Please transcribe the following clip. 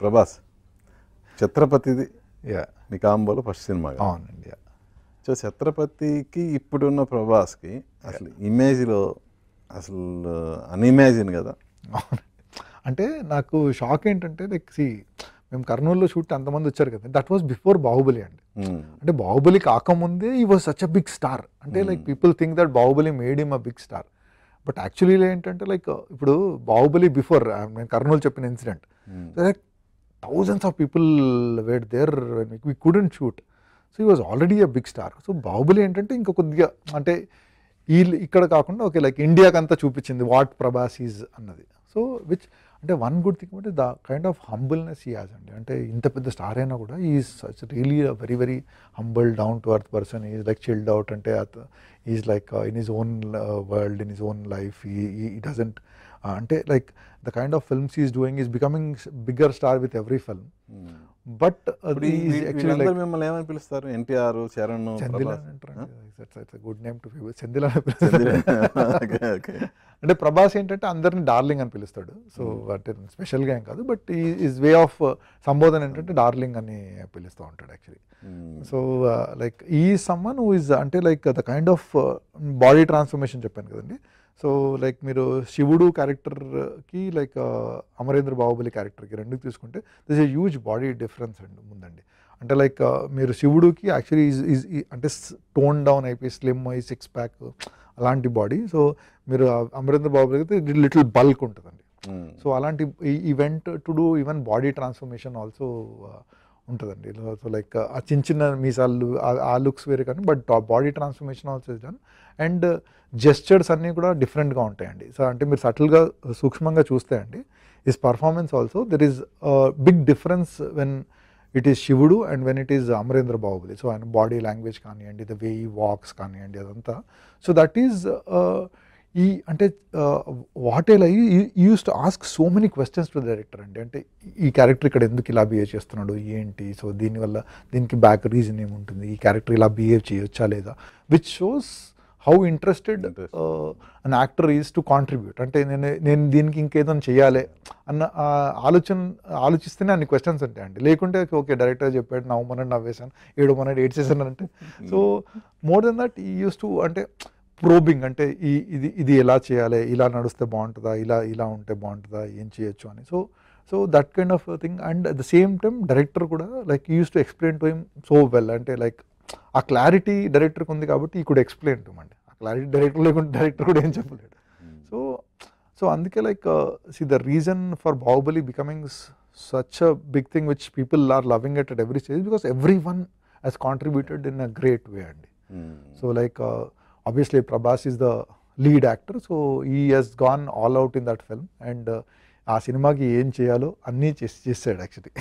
Prabhas ఛత్రపతిది yeah మీ కాంబోలో first cinema కదా. అవునండి. So ఛత్రపతికి ఇప్పుడున్న ప్రభాస్కి అసలు ఇమేజ్లో అసలు అన్ఇమాజిన్ కదా. అంటే నాకు షాక్ ఏంటంటే లైక్ మేము కర్నూలులో షూట్ అంతమంది వచ్చారు కదా, దట్ వాస్ బిఫోర్ బాహుబలి అండి. అంటే బాహుబలి కాకముందే he was such a big star. అంటే like people think that Baahubali made him a big star. But actually ఏంటంటే లైక్ ఇప్పుడు బాహుబలి బిఫోర్ నేను కర్నూలు చెప్పిన incident, like thousands of people were there we couldn't shoot. So he was already a big star. So Baahubali ఏంటంటే ఇంకా కొద్దిగా అంటే ఇక్కడ కాకుండా ఓకే లైక్ ఇండియాకి అంతా చూపించింది వాట్ ప్రభాస్ ఈజ్ అన్నది. సో విచ్ అంటే వన్ గుడ్ థింగ్ అంటే the kind of humbleness he has అండి. అంటే ఇంత పెద్ద స్టార్ అయినా కూడా is such really very very humble down to earth person. Is like chilled out. అంటే is like in his own world, in his own life. He doesn't అంటే like the kind of films is doing is becoming bigger star with every film. But మిమ్మల్ని ఏమని పిలుస్తారు? ఎన్టీఆర్, చరణ్, చందిలా అంటారు. Good name to people. Chandila అంటే ప్రభాస్ ఏంటంటే అందరిని darling అని పిలుస్తాడు. సో అంటే స్పెషల్గా ఏం కాదు, బట్ ఈజ్ వే ఆఫ్ సంబోధన ఏంటంటే డార్లింగ్ అని పిలుస్తూ ఉంటాడు యాక్చువల్లీ. సో లైక్ ఈ సమ్మన్ హూ ఇస్ అంటే like the kind of body transformation చెప్పాను కదండి. సో లైక్ మీరు శివుడు క్యారెక్టర్కి లైక్ అమరేంద్ర బాహుబలి క్యారెక్టర్కి రెండు తీసుకుంటే this a huge body difference అండి ముందండి. అంటే లైక్ మీరు శివుడుకి యాక్చువల్లీ అంటే టోన్ డౌన్ అయిపోయి స్లిమ్ అయ్యి సిక్స్ ప్యాక్ అలాంటి బాడీ. సో మీరు అమరేంద్ర బాహుబలి అయితే లిటిల్ బల్క్ ఉంటుందండి. సో అలాంటి event to do even body transformation also ఉంటుందండి. సో లైక్ ఆ చిన్న చిన్న మీసాలు ఆ లుక్స్ వేరే కానీ but body transformation also is done. And gestures అన్నీ కూడా డిఫరెంట్గా ఉంటాయండి. సో అంటే మీరు సటిల్గా సూక్ష్మంగా చూస్తే అండి his performance also there is big difference when it is Shivudu and when it is Amarendra Baahubali. So ఆయన బాడీ లాంగ్వేజ్ కానివ్వండి, ద వే ఈ వాక్స్ కానివ్వండి, అదంతా. సో దట్ ఈజ్ ఈ అంటే వాట్ ఎలా use to ask so many questions to director అండి. అంటే ఈ క్యారెక్టర్ ఇక్కడ ఎందుకు ఇలా బిహేవ్ చేస్తున్నాడు ఏంటి, సో దీనివల్ల దీనికి బ్యాక్ రీజన్ ఏముంటుంది, ఈ క్యారెక్టర్ ఇలా బిహేవ్ చేయొచ్చా లేదా, which shows how interested an actor is to contribute. అంటే నేను దీనికి ఇంకేదైనా చేయాలి అన్న ఆలోచిస్తేనే అన్ని క్వశ్చన్స్ ఉంటాయండి. లేకుంటే ఓకే డైరెక్టర్ చెప్పాడు నవ్వమన్నాడు నవ్వేశాను, ఏడమన్నాడు ఏడ్చేసాను అంటే. సో మోర్ దెన్ దట్ ఈ యూస్ టు అంటే ప్రోబింగ్ అంటే ఇది ఎలా చేయాలి, ఇలా నడుస్తే బాగుంటుందా, ఇలా ఉంటే బాగుంటుందా, ఏం చేయొచ్చు అని. So that kind of thing. And at the same time director కూడా like use to explain to him so well. అంటే లైక్ ఆ క్లారిటీ డైరెక్టర్కి ఉంది కాబట్టి ఈ కుడ్ ఎక్స్ప్లెయిన్ టు అండి. ఆ క్లారిటీ డైరెక్టర్ లేకుంటే డైరెక్టర్ కూడా ఏం చెప్పలేడు. సో అందుకే like the reason for Baahubali becoming such a big thing which people are loving it at every stage because every one has contributed in a great way అండి. So like obviously Prabhas is the lead actor, so he has gone all out in that film and ఆ సినిమాకి ఏం చేయాలో అన్నీ చేసాడు actually.